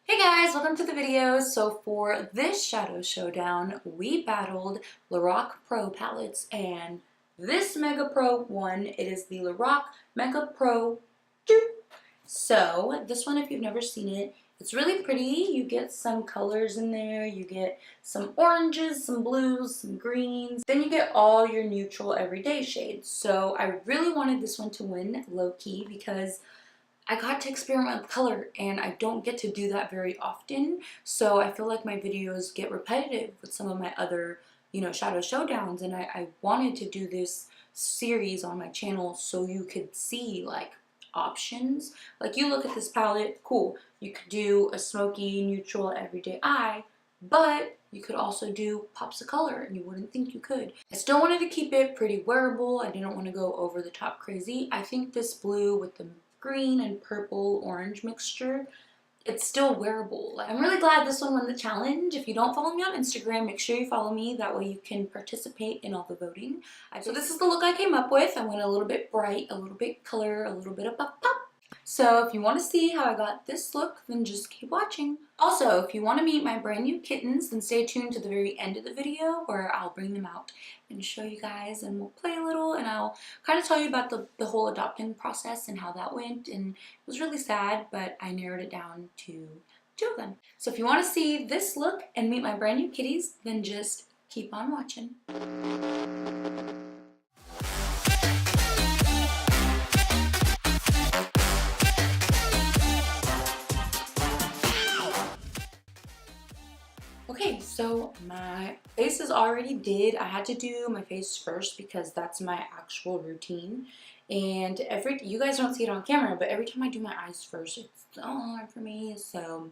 Hey guys, welcome to the video. So for this Shadow Showdown, we battled Lorac Pro palettes, and this Mega Pro one, it is the Lorac Mega Pro 2. So this one, if you've never seen it, it's really pretty. You get some colors in there, you get some oranges, some blues, some greens, then you get all your neutral everyday shades. So I really wanted this one to win low-key because I got to experiment with color and I don't get to do that very often, so I feel like my videos get repetitive with some of my other, Shadow Showdowns, and I wanted to do this series on my channel so you could see like options. Like, you look at this palette, cool, you could do a smoky, neutral, everyday eye, but you could also do pops of color and you wouldn't think you could. I still wanted to keep it pretty wearable. I didn't want to go over the top crazy. I think this blue with the green and purple orange mixture, it's still wearable. I'm really glad this one won the challenge. If you don't follow me on Instagram, make sure you follow me. That way you can participate in all the voting. So this is the look I came up with. I went a little bit bright, a little bit color, a little bit of pop pop. So if you want to see how I got this look, then just keep watching. Also, if you want to meet my brand new kittens, then stay tuned to the very end of the video where I'll bring them out and show you guys, and we'll play a little, and I'll kind of tell you about the whole adopting process and how that went. And it was really sad, but I narrowed it down to 2 of them. So if you want to see this look and meet my brand new kitties, then just keep on watching. Okay, so my face is already did. I had to do my face first because that's my actual routine. And you guys don't see it on camera, but every time I do my eyes first, it's so hard for me. So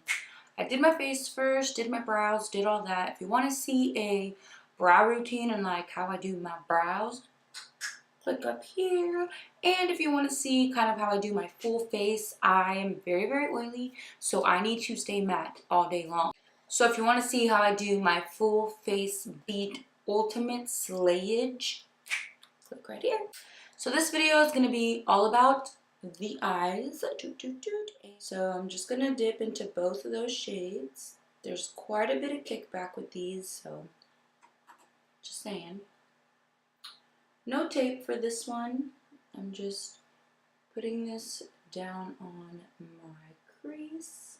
I did my face first, did my brows, did all that. If you want to see a brow routine and like how I do my brows, click up here. And if you want to see kind of how I do my full face, I am very, very oily, so I need to stay matte all day long. So if you want to see how I do my full face beat ultimate slayage, click right here. So this video is going to be all about the eyes. So I'm just going to dip into both of those shades. There's quite a bit of kickback with these, so just saying. No tape for this one. I'm just putting this down on my crease.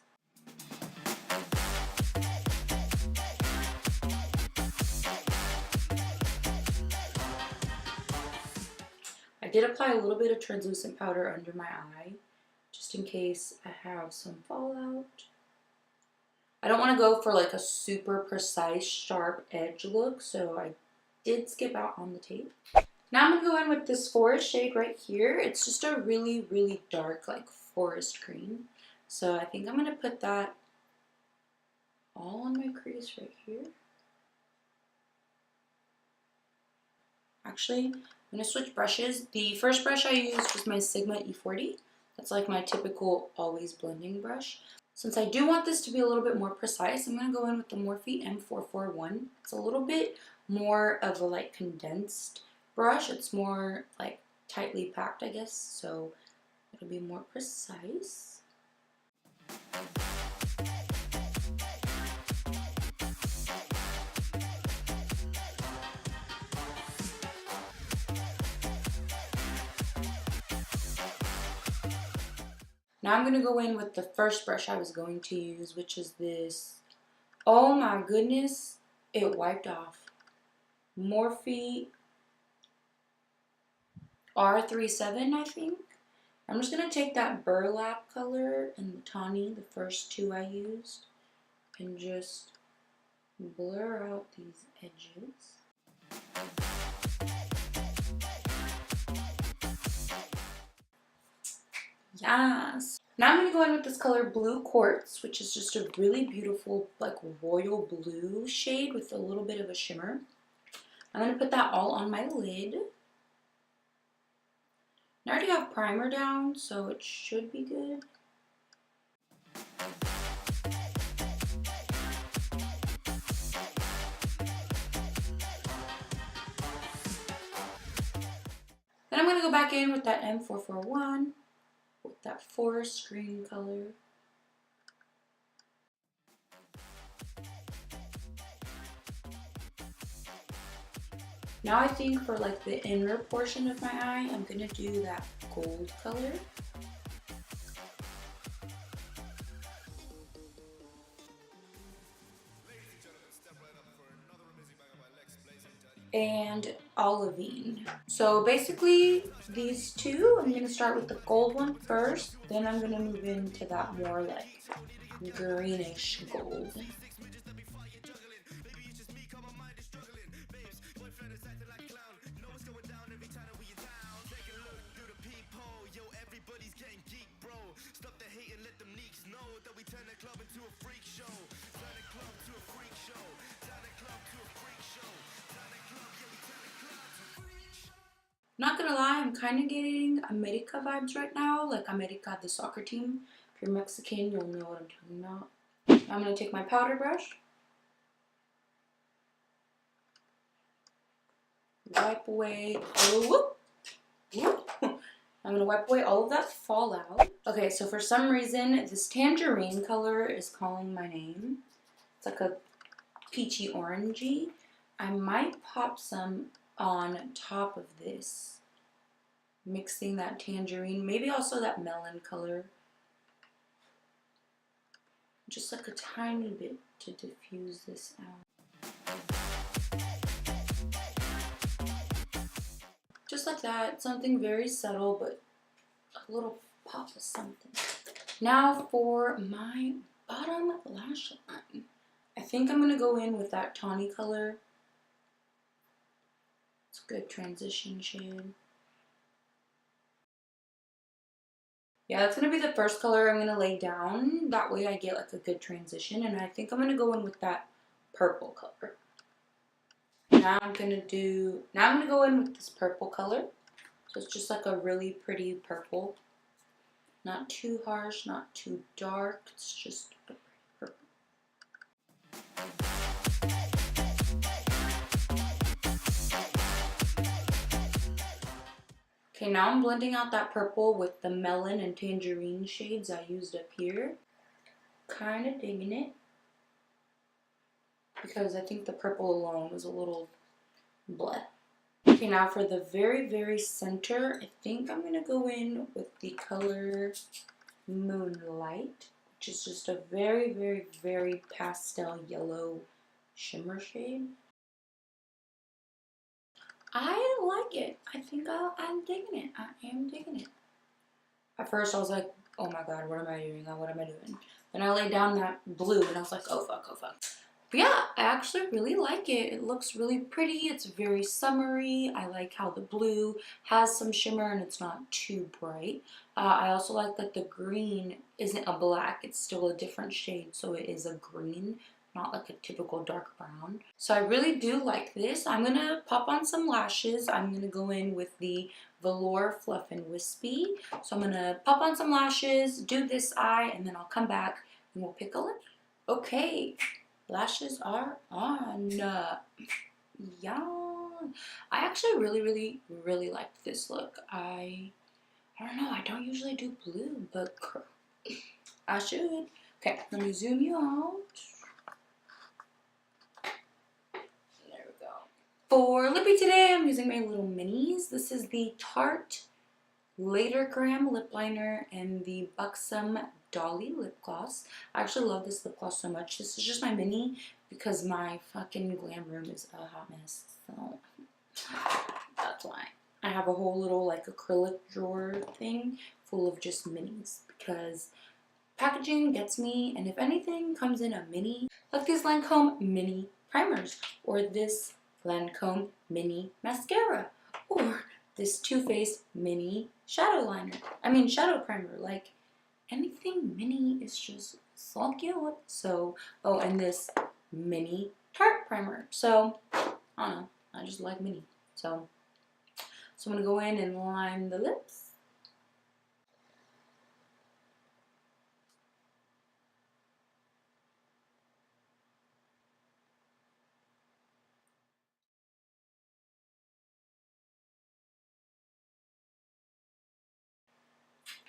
I did apply a little bit of translucent powder under my eye, just in case I have some fallout. I don't want to go for like a super precise, sharp edge look, so I did skip out on the tape. Now I'm going to go in with this forest shade right here. It's just a really, really dark, like forest green. So I think I'm going to put that all on my crease right here. Actually, I'm going to switch brushes. The first brush I used was my Sigma E40. That's like my typical always blending brush. Since I do want this to be a little bit more precise, I'm going to go in with the Morphe M441. It's a little bit more of a like condensed brush. It's more like tightly packed, I guess, so it'll be more precise. Now I'm going to go in with the first brush I was going to use, which is this. Oh my goodness, it wiped off. Morphe R37, I think. I'm just going to take that burlap color and the tawny, the first 2 I used, and just blur out these edges. Yes. Now I'm going to go in with this color Blue Quartz, which is just a really beautiful like royal blue shade with a little bit of a shimmer. I'm going to put that all on my lid. I already have primer down, so it should be good. Then I'm going to go back in with that M441 with that forest green color. Now I think for like the inner portion of my eye, I'm gonna do that gold color. And olivine. So basically these two, I'm gonna start with the gold one first, then I'm gonna move into that more like greenish gold. Not gonna lie, I'm kind of getting America vibes right now, like America, the soccer team. If you're Mexican, you'll know what I'm talking about. I'm gonna take my powder brush, wipe away, I'm gonna wipe away all of that fallout. Okay, so for some reason, this tangerine color is calling my name. It's like a peachy orangey. I might pop some on top of this, mixing that tangerine, maybe also that melon color. Just like a tiny bit to diffuse this out. Just like that, something very subtle, but a little pop of something. Now for my bottom lash line. I think I'm gonna go in with that tawny color. It's a good transition shade. Yeah, that's gonna be the first color I'm gonna lay down. That way I get like a good transition, and I think I'm gonna go in with that purple color. Now I'm gonna go in with this purple color. So it's just like a really pretty purple. Not too harsh, not too dark. It's just a pretty purple. Okay, now I'm blending out that purple with the melon and tangerine shades I used up here. Kind of digging it, because I think the purple alone was a little bleh. Okay, now for the very, very center, I think I'm going to go in with the color Moonlight, which is just a very, very, very pastel yellow shimmer shade. I like it. I think I'm digging it. I am digging it. At first I was like, oh my god, what am I doing? What am I doing? Then I laid down that blue and I was like, oh fuck, oh fuck. But yeah, I actually really like it. It looks really pretty. It's very summery. I like how the blue has some shimmer and it's not too bright. I also like that the green isn't a black. It's still a different shade, so it is a green, not like a typical dark brown. So I really do like this. I'm going to pop on some lashes. I'm going to go in with the Velour Fluff and Wispy. So I'm going to pop on some lashes, do this eye, and then I'll come back and we'll pick a lip. Okay. Lashes are on. Yeah. I actually really, really like this look. I don't know. I don't usually do blue, but I should. Okay, let me zoom you out. There we go. For lippy today, I'm using my little minis. This is the Tarte Latergram lip liner and the Buxom Dolly lip gloss. I actually love this lip gloss so much. This is just my mini because my fucking glam room is a hot mess. So that's why. I have a whole little like acrylic drawer thing full of just minis because packaging gets me, and if anything comes in a mini, like these Lancome mini primers or this Lancome mini mascara or this Too Faced mini shadow primer. Like anything mini is just so cute. So, oh, and this mini Tarte primer. So, I don't know. I just like mini. So I'm going to go in and line the lips.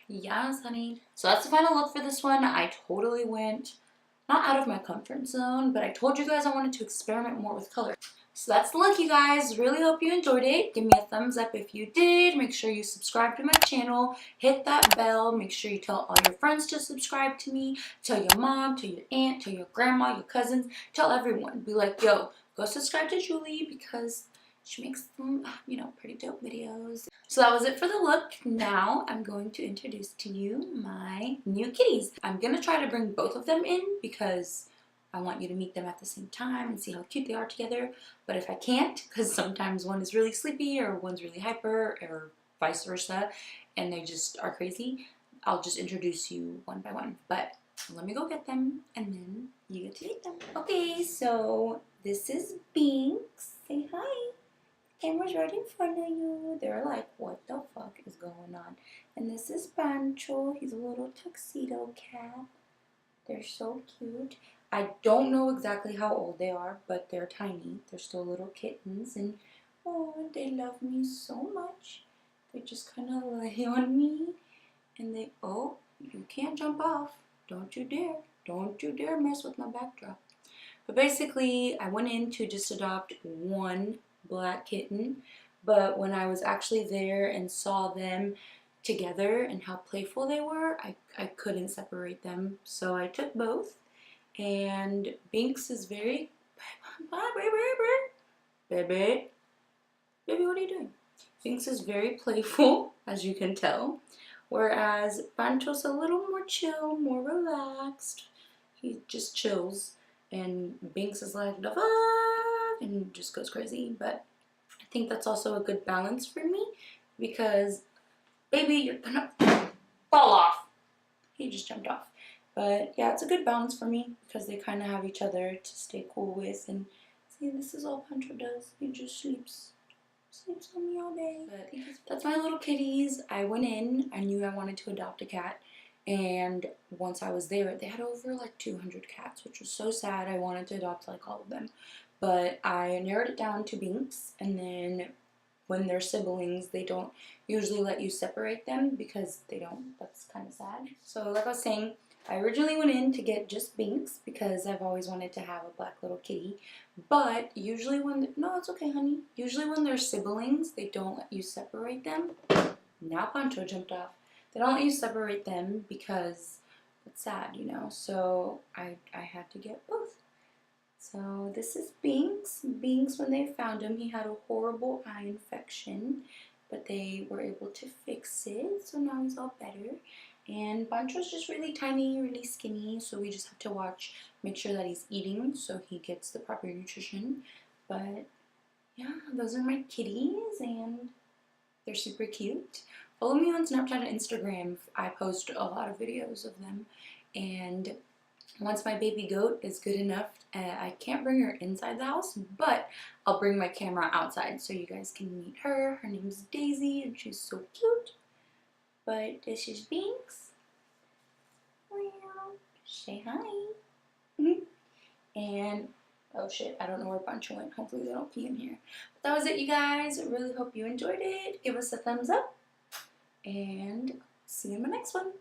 Yes, honey. So that's the final look for this one. I totally went not out of my comfort zone, but I told you guys I wanted to experiment more with color. So that's the look, you guys. Really hope you enjoyed it. Give me a thumbs up if you did. Make sure you subscribe to my channel. Hit that bell. Make sure you tell all your friends to subscribe to me. Tell your mom, tell your aunt, tell your grandma, your cousins. Tell everyone. Be like, yo, go subscribe to Julie because she makes some, you know, pretty dope videos. So that was it for the look. Now I'm going to introduce to you my new kitties. I'm going to try to bring both of them in because I want you to meet them at the same time and see how cute they are together. But if I can't, because sometimes one is really sleepy or one's really hyper or vice versa, and they just are crazy, I'll just introduce you one by one. But let me go get them and then you get to meet them. Okay, so this is Binx. Say hi. Camera's right in front of you. They're like, what the fuck is going on? And this is Pancho. He's a little tuxedo cat. They're so cute. I don't know exactly how old they are, but they're tiny. They're still little kittens, and oh, they love me so much. They just kind of lay on me, and they, oh, you can't jump off. Don't you dare. Don't you dare mess with my backdrop. But basically, I went in to just adopt one black kitten, but when I was actually there and saw them together and how playful they were, I couldn't separate them. So I took both, and Binx is very, baby, what are you doing? Binx is very playful, as you can tell, whereas Pancho's a little more chill, more relaxed. He just chills, and Binx is like, the fuck, and just goes crazy. But I think that's also a good balance for me because, baby, you're gonna fall off. He just jumped off. But yeah, it's a good balance for me because they kind of have each other to stay cool with. And see, this is all Pancho does. He just sleeps on me all day. But that's my little kitties. I went in. I knew I wanted to adopt a cat. And once I was there, they had over like 200 cats, which was so sad. I wanted to adopt like all of them. But I narrowed it down to Binx, and then when they're siblings, they don't usually let you separate them because they don't. That's kind of sad. So like I was saying, I originally went in to get just Binx because I've always wanted to have a black little kitty. But usually when, no, it's okay, honey. Usually when they're siblings, they don't let you separate them. Now Pancho jumped off. They don't let you separate them because it's sad, you know. So I had to get both. So this is Binx. Binx, when they found him, he had a horrible eye infection, but they were able to fix it, so now he's all better. And Pancho's just really tiny, really skinny, so we just have to watch, make sure that he's eating so he gets the proper nutrition. But yeah, those are my kitties, and they're super cute. Follow me on Snapchat and Instagram. I post a lot of videos of them. And once my baby goat is good enough, I can't bring her inside the house, but I'll bring my camera outside so you guys can meet her. Her name's Daisy, and she's so cute. But this is Binx. Say hi. And, oh shit, I don't know where Pancho went. Hopefully they don't pee in here. But that was it, you guys. I really hope you enjoyed it. Give us a thumbs up, and see you in the next one.